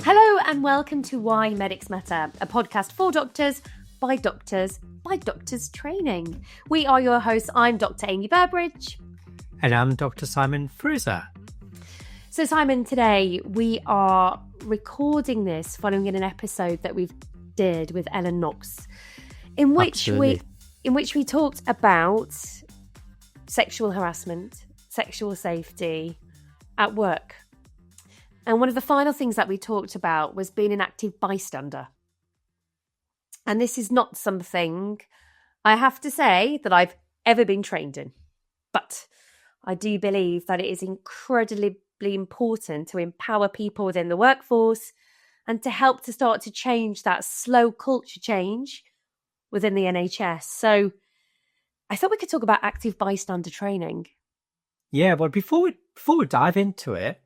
Hello and welcome to Why Medics Matter, a podcast for doctors, by doctors training. We are your hosts. I'm Dr. Amie Burbridge. And I'm Dr. Simon Fraser. So Simon, today we are recording this following an episode that we did with Ellen Knox, in which we talked about sexual harassment, sexual safety at work. And one of the final things that we talked about was being an active bystander. And this is not something I have to say that I've ever been trained in. But I do believe that it is incredibly important to empower people within the workforce and to help to start to change that slow culture change within the NHS. So I thought we could talk about active bystander training. Yeah, well, before we dive into it,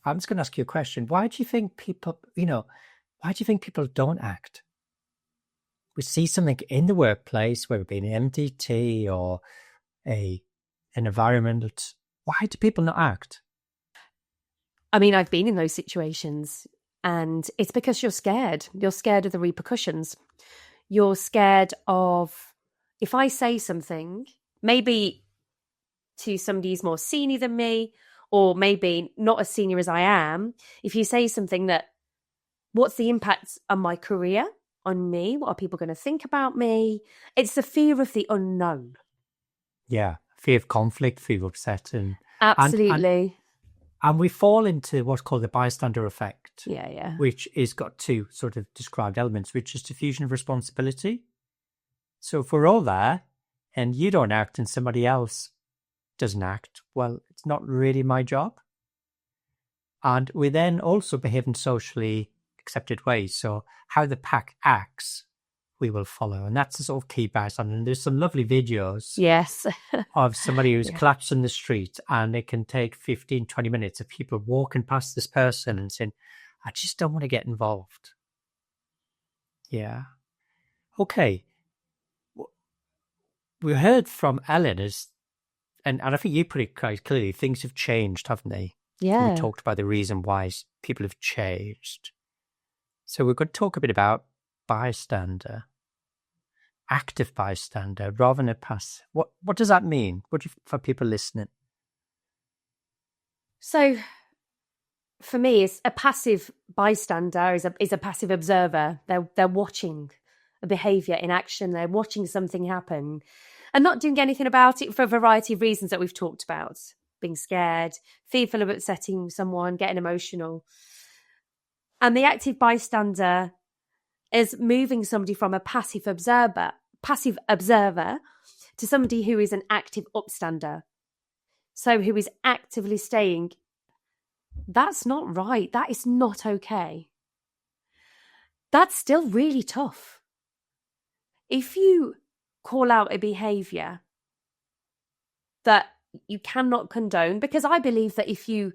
I'm just going to ask you a question. Why do you think people don't act? We see something in the workplace, whether it be an MDT or an environment. Why do people not act? I mean, I've been in those situations, and it's because you're scared. You're scared of the repercussions. You're scared of, if I say something, maybe to somebody who's more senior than me, or maybe not as senior as I am, if you say something that, what's the impact on my career, on me? What are people going to think about me? It's the fear of the unknown. Yeah, fear of conflict, fear of upsetting. Absolutely. And we fall into what's called the bystander effect. Yeah. Which is got two sort of described elements, which is diffusion of responsibility. So if we're all there and you don't act and somebody else doesn't act, well, it's not really my job. And we then also behave in socially accepted ways. So how the pack acts, we will follow. And that's the sort of key bystander. And there's some lovely videos Yes. of somebody who's collapsed in the street, and it can take 15, 20 minutes of people walking past this person and saying, I just don't want to get involved. Yeah. Okay. We heard from Ellen, and I think you put it quite clearly, things have changed, haven't they? Yeah. We talked about the reason why people have changed. So we're going to talk a bit about bystander, active bystander, rather than a passive. What does that mean? For people listening? So for me, it's a passive bystander is a passive observer. They're watching a behaviour in action. They're watching something happen and not doing anything about it for a variety of reasons that we've talked about. Being scared, fearful of upsetting someone, getting emotional. And the active bystander is moving somebody from a passive observer to somebody who is an active upstander. So who is actively saying, that's not right. That is not okay. That's still really tough. If you call out a behaviour that you cannot condone, because I believe that if you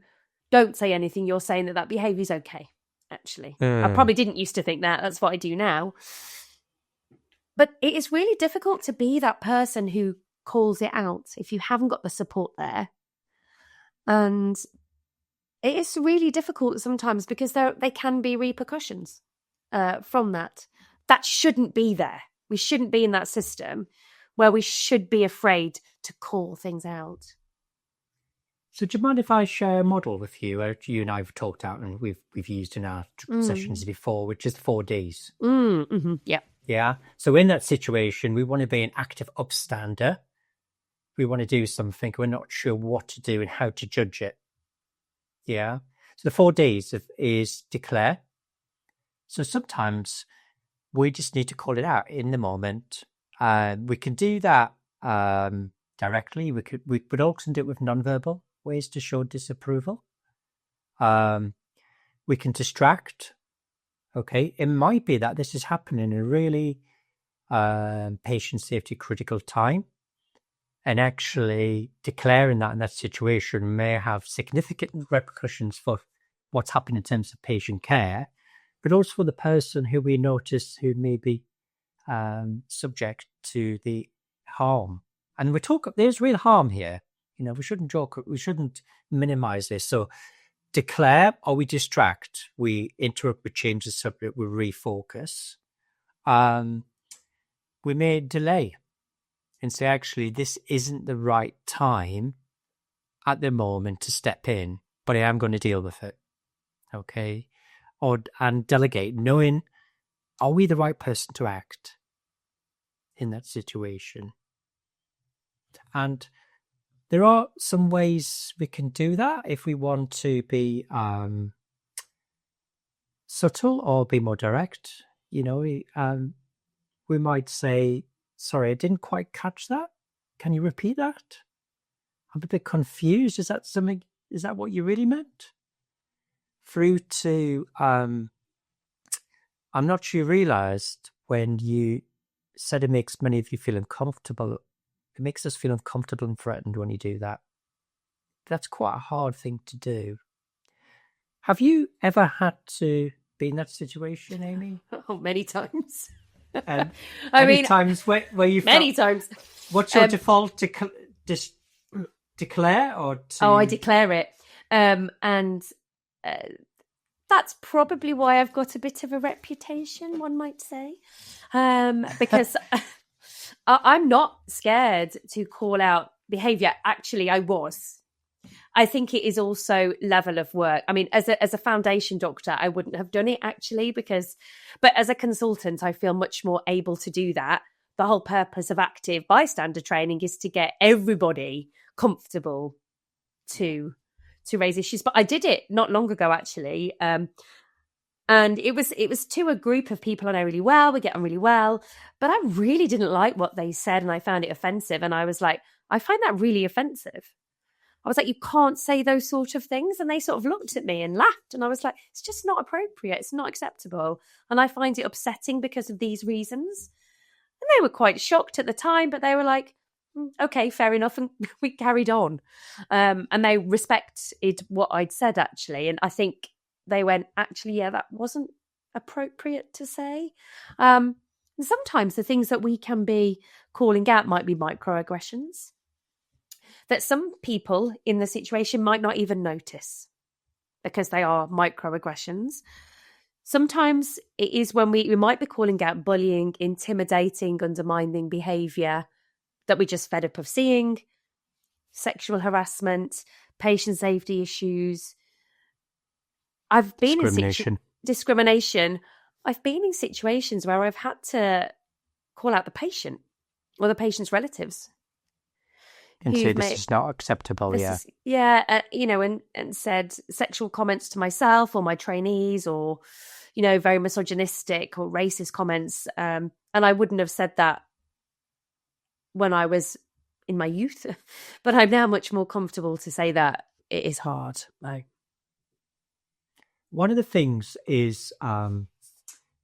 don't say anything, you're saying that behaviour is okay, actually. I probably didn't used to think that. That's what I do now. But it is really difficult to be that person who calls it out if you haven't got the support there. And it is really difficult sometimes because there can be repercussions from that. That shouldn't be there. We shouldn't be in that system where we should be afraid to call things out. So do you mind if I share a model with you, which you and I have talked out and we've used in our sessions before, which is 4 Ds? Mm-hmm. Yeah. Yeah. So in that situation, we want to be an active upstander. We want to do something. We're not sure what to do and how to judge it. Yeah. So the 4 Ds is declare. So sometimes we just need to call it out in the moment. We can do that directly. We could also do it with nonverbal ways to show disapproval. We can distract. Okay, it might be that this is happening in a really patient safety critical time, and actually declaring that in that situation may have significant repercussions for what's happening in terms of patient care, but also for the person who we notice who may be subject to the harm. And there's real harm here. We shouldn't joke. We shouldn't minimize this. So declare or we distract. We interrupt, we change the subject, we refocus. We may delay and say, actually, this isn't the right time at the moment to step in, but I am going to deal with it. Okay. And delegate, knowing, are we the right person to act in that situation? And there are some ways we can do that if we want to be subtle or be more direct. We might say, sorry, I didn't quite catch that. Can you repeat that? I'm a bit confused. Is that what you really meant? Through to, I'm not sure you realized when you said it makes many of you feel uncomfortable. It makes us feel uncomfortable and threatened when you do that. That's quite a hard thing to do. Have you ever had to be in that situation, Amy? Oh, many times. Times where you many times. What's your default to declare or to? Oh, I declare it, and that's probably why I've got a bit of a reputation, one might say, because I'm not scared to call out behaviour. Actually, I was. I think it is also level of work. I mean, as a foundation doctor, I wouldn't have done it actually but as a consultant, I feel much more able to do that. The whole purpose of active bystander training is to get everybody comfortable to raise issues. But I did it not long ago, actually. And it was to a group of people I know really well. We get on really well. But I really didn't like what they said and I found it offensive. And I was like, I find that really offensive. I was like, you can't say those sort of things. And they sort of looked at me and laughed. And I was like, it's just not appropriate. It's not acceptable. And I find it upsetting because of these reasons. And they were quite shocked at the time, but they were like, okay, fair enough. And we carried on. And they respected what I'd said, actually. And I think they went, actually, yeah, that wasn't appropriate to say. And sometimes the things that we can be calling out might be microaggressions that some people in the situation might not even notice because they are microaggressions. Sometimes it is when we might be calling out bullying, intimidating, undermining behaviour that we just fed up of seeing, sexual harassment, patient safety issues. I've been in discrimination. I've been in situations where I've had to call out the patient or the patient's relatives. And say this is not acceptable, and said sexual comments to myself or my trainees or, very misogynistic or racist comments. And I wouldn't have said that when I was in my youth, but I'm now much more comfortable to say that it is hard. One of the things is, and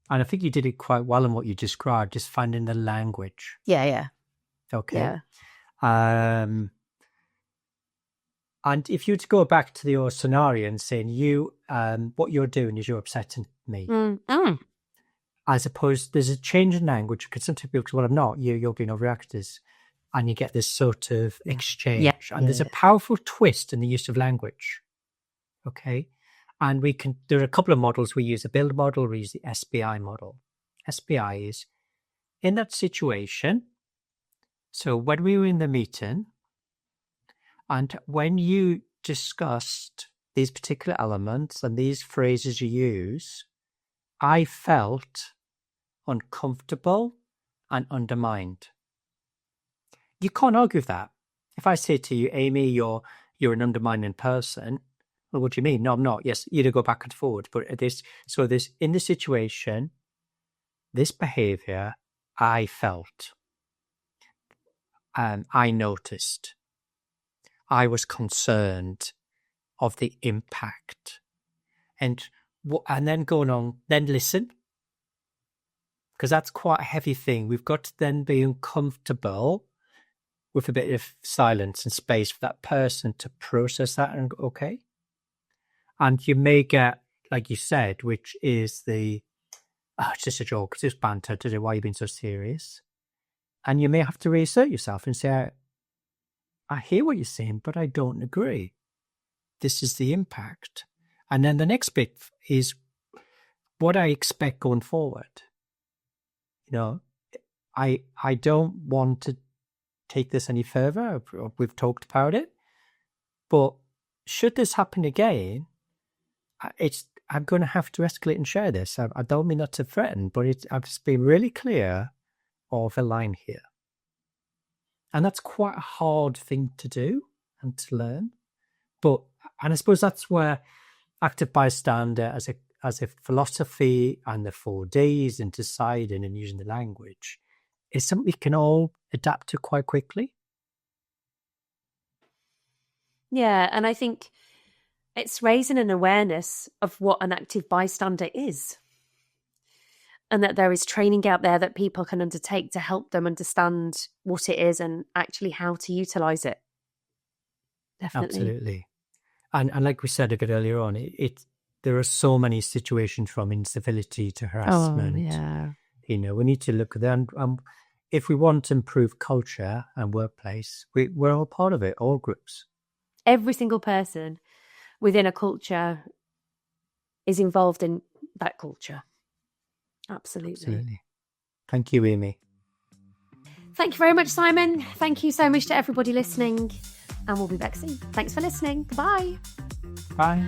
I think you did it quite well in what you described, just finding the language. Yeah. Okay. Yeah. And if you were to go back to your scenario and saying what you're doing is you're upsetting me, as opposed there's a change in language because sometimes people say, well, I'm not, you're being overreactors, and you get this sort of exchange. There's a powerful twist in the use of language. Okay. And there are a couple of models. We use a build model, we use the SBI model. SBI is in that situation. So when we were in the meeting and when you discussed these particular elements and these phrases you use, I felt uncomfortable and undermined. You can't argue with that. If I say to you, Amy, you're an undermining person, well, what do you mean? No, I'm not. Yes, you go back and forward. But in this situation, this behavior, I felt. I noticed. I was concerned of the impact. And then going on, then listen. Because that's quite a heavy thing. We've got to then be uncomfortable with a bit of silence and space for that person to process that and go, okay. And you may get, like you said, which is it's just a joke, it's just banter today, why are you being so serious? And you may have to reassert yourself and say, I hear what you're saying, but I don't agree. This is the impact. And then the next bit is what I expect going forward. I don't want to take this any further. We've talked about it. But should this happen again, I'm going to have to escalate and share this. I don't mean not to threaten, but I've just been really clear of a line here. And that's quite a hard thing to do and to learn. And I suppose that's where active bystander as a philosophy and the 4 Ds and deciding and using the language is something we can all adapt to quite quickly. Yeah, and I think it's raising an awareness of what an active bystander is, and that there is training out there that people can undertake to help them understand what it is and actually how to utilize it. Definitely. Absolutely. And like we said a bit earlier on, there are so many situations from incivility to harassment. Oh, yeah. We need to look at them. If we want to improve culture and workplace, we're all part of it, all groups. Every single person within a culture is involved in that culture. Absolutely. Thank you, Amie. Thank you very much, Simon. Thank you so much to everybody listening. And we'll be back soon. Thanks for listening. Goodbye. Bye.